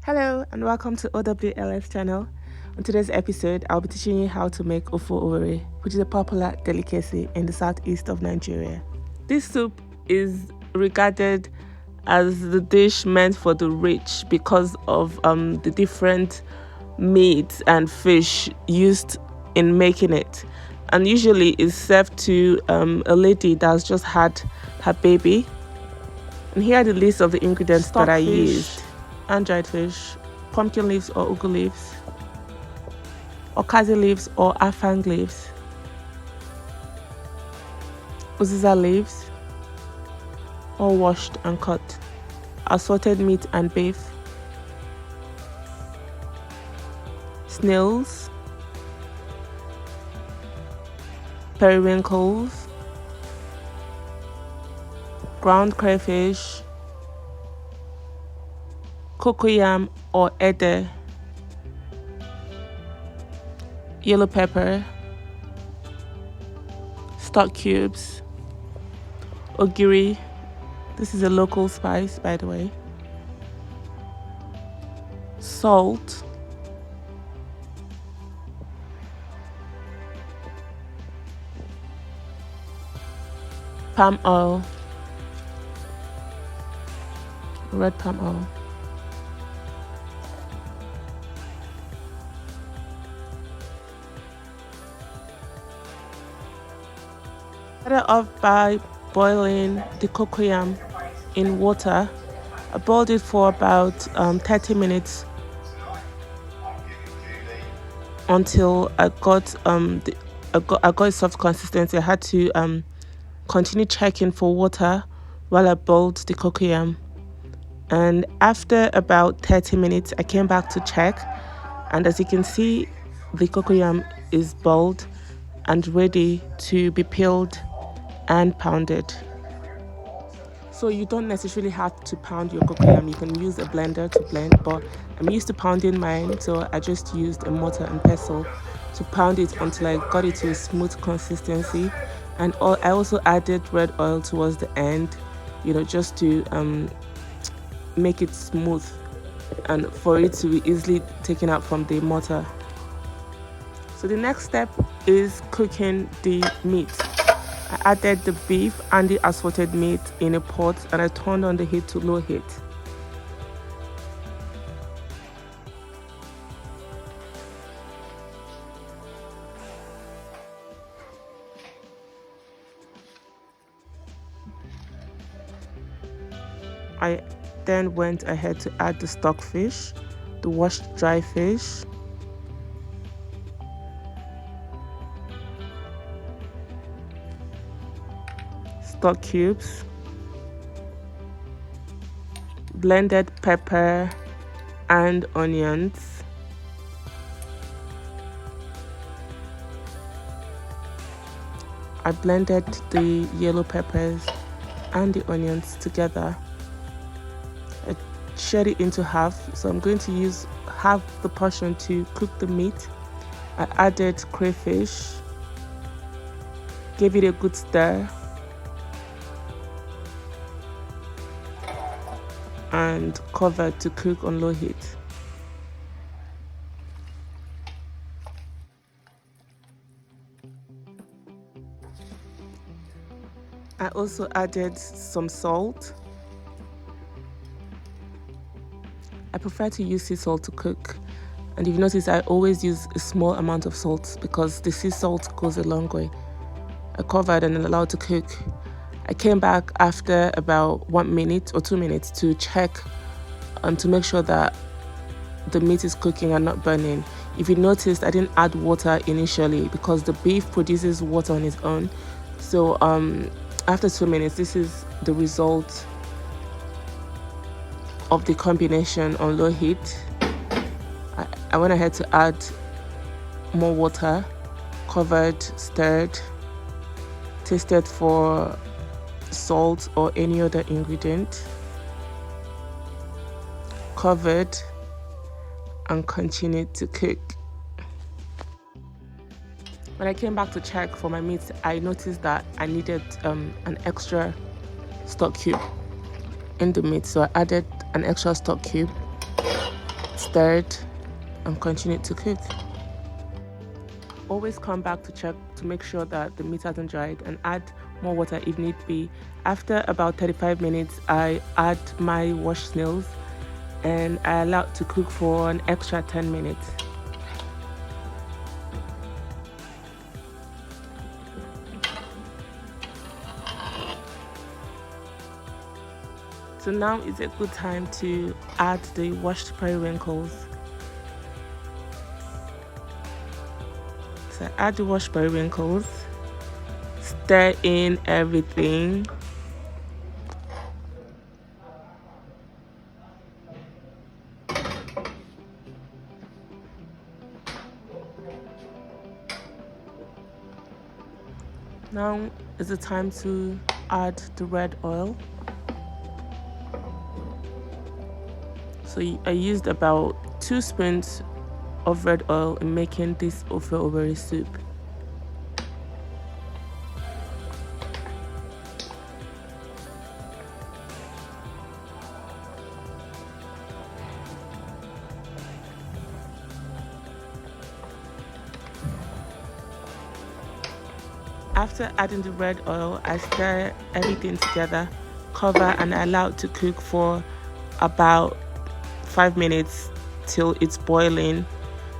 Hello and welcome to OWLS channel. On today's episode, I'll be teaching you how to make Ofe Owerri, which is a popular delicacy in the southeast of Nigeria. This soup is regarded as the dish meant for the rich because of the different meat and fish used in making it. And usually it's served to a lady that's just had her baby. And here are the list of the ingredients that I used. And-dried fish, pumpkin leaves or ugu leaves, okazi leaves or afang leaves, uziza leaves, all washed and cut, assorted meat and beef, snails, periwinkles, ground crayfish, cocoyam or ede, yellow pepper, stock cubes, ogiri, this is a local spice by the way, salt, palm oil, red palm oil, started off by boiling the cocoyam in water. I boiled it for about 30 minutes until I got a soft consistency. I had to continue checking for water while I boiled the cocoyam. And after about 30 minutes, I came back to check, and as you can see, the cocoyam is boiled and ready to be peeled and pounded. So you don't necessarily have to pound your cocoyam. You can use a blender to blend, but I'm used to pounding mine, so I just used a mortar and pestle to pound it until I got it to a smooth consistency. And I also added red oil towards the end, just to make it smooth and for it to be easily taken out from the mortar. So the next step is cooking the meat. I added the beef and the assorted meat in a pot, and I turned on the heat to low heat. I then went ahead to add the stock fish, the washed dry fish, stock cubes, blended pepper and onions, I blended the yellow peppers and the onions together. I shared it into half, so I'm going to use half the portion to cook the meat. I added crayfish, gave it a good stir, and covered to cook on low heat. I also added some salt. I prefer to use sea salt to cook, and if you notice, I always use a small amount of salt because the sea salt goes a long way. I covered and allowed to cook. I came back after about 1 minute or 2 minutes to check to make sure that the meat is cooking and not burning. If you noticed, I didn't add water initially because the beef produces water on its own. So after 2 minutes, this is the result of the combination on low heat. I went ahead to add more water, covered, stirred, tasted for salt or any other ingredient, covered, and continued to cook. When I came back to check for my meat, I noticed that I needed an extra stock cube in the meat, so I added an extra stock cube stirred and continued to cook. Always come back to check to make sure that the meat hasn't dried, and add more water if need be. After about 35 minutes, I add my washed snails and I allow it to cook for an extra 10 minutes. So now is a good time to add the washed periwinkles. So add the washed periwinkles, stir in everything. Now is the time to add the red oil. So I used about 2 spoons of red oil in making this Ofe Owerri soup. After adding the red oil, I stir everything together, cover and allow it to cook for about 5 minutes till it's boiling.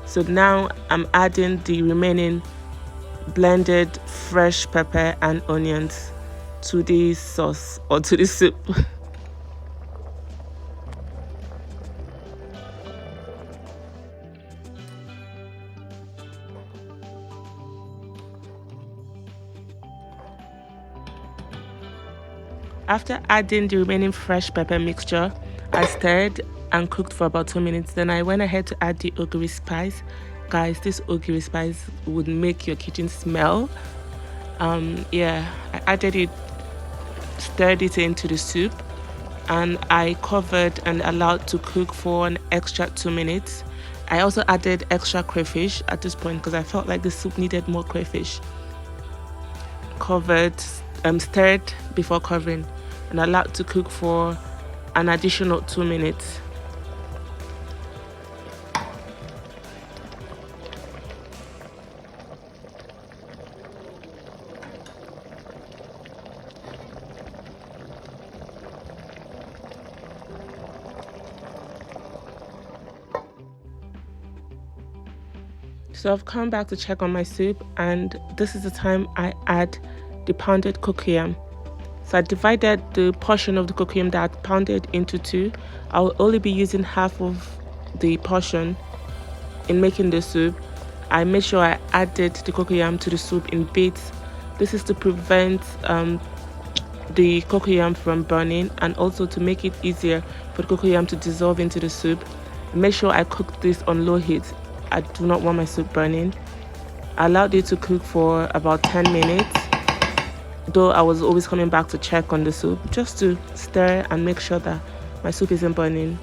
So now I'm adding the remaining blended fresh pepper and onions to the sauce or to the soup. After adding the remaining fresh pepper mixture, I stirred and cooked for about 2 minutes. Then I went ahead to add the Ogiri spice. Guys, this Ogiri spice would make your kitchen smell. I added it, stirred it into the soup, and I covered and allowed to cook for an extra 2 minutes. I also added extra crayfish at this point because I felt like the soup needed more crayfish. Covered, stirred before covering, and allowed to cook for an additional 2 minutes. So I've come back to check on my soup, and this is the time I add the pounded cocoyam. So I divided the portion of the cocoyam that I pounded into 2. I'll only be using half of the portion in making the soup. I made sure I added the cocoyam to the soup in bits. This is to prevent the cocoyam from burning, and also to make it easier for the cocoyam to dissolve into the soup. Make sure I cook this on low heat. I do not want my soup burning. I allowed it to cook for about 10 minutes, though I was always coming back to check on the soup just to stir and make sure that my soup isn't burning.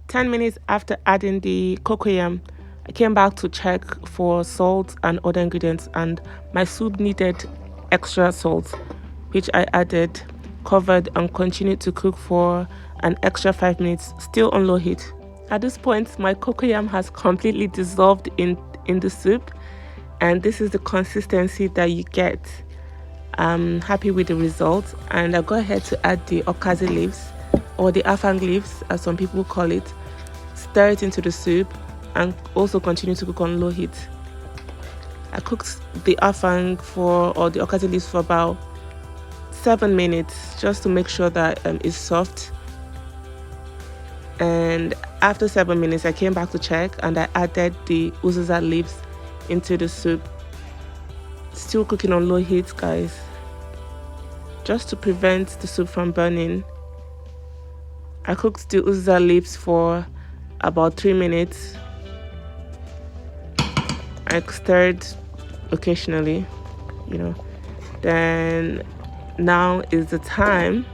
Ten minutes after adding the cocoyam, I came back to check for salt and other ingredients, and my soup needed extra salt, which I added, covered, and continued to cook for an extra 5 minutes, still on low heat. At this point, my cocoyam has completely dissolved in the soup, and this is the consistency that you get. I'm happy with the result, and I'll go ahead to add the okazi leaves. or the afang leaves, as some people call it. Stir it into the soup and also continue to cook on low heat. I cooked the afang or the okazi leaves for about 7 minutes just to make sure that it's soft. And after 7 minutes, I came back to check and I added the uziza leaves into the soup. Still cooking on low heat, guys, just to prevent the soup from burning. I cooked the uziza leaves for about 3 minutes. I stirred occasionally, Then now is the time.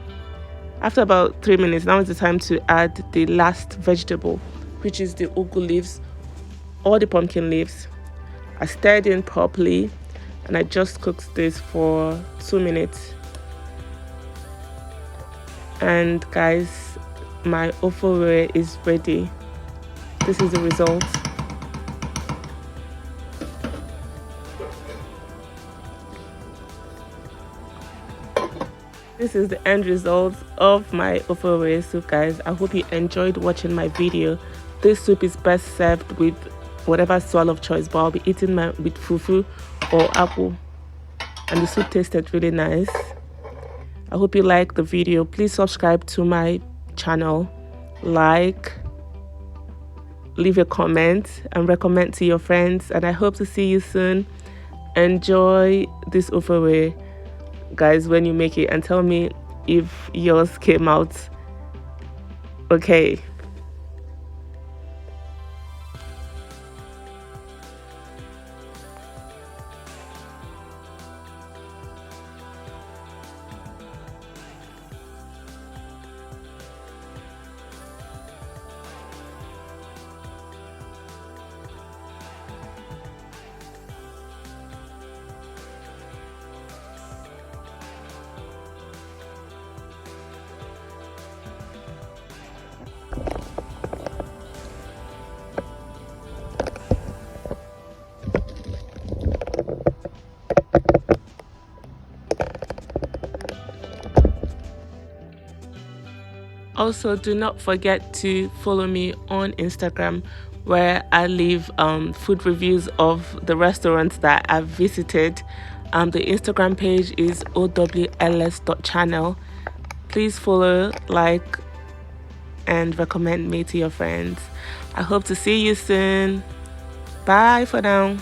After about 3 minutes, now is the time to add the last vegetable, which is the ugu leaves or the pumpkin leaves. I stirred in properly and I just cooked this for 2 minutes. And guys, my Ofe Owerri is ready. This is the result. This is the end result of my Ofe Owerri soup, guys. I hope you enjoyed watching my video. This soup is best served with whatever swallow of choice, but I'll be eating with fufu or apple. And the soup tasted really nice. I hope you liked the video. Please subscribe to my channel, like, leave a comment, and recommend to your friends. And I hope to see you soon. Enjoy this Ofe Owerri, guys, when you make it, and tell me if yours came out okay. Also, do not forget to follow me on Instagram, where I leave food reviews of the restaurants that I've visited. The Instagram page is owls.channel. Please follow, like, and recommend me to your friends. I hope to see you soon. Bye for now.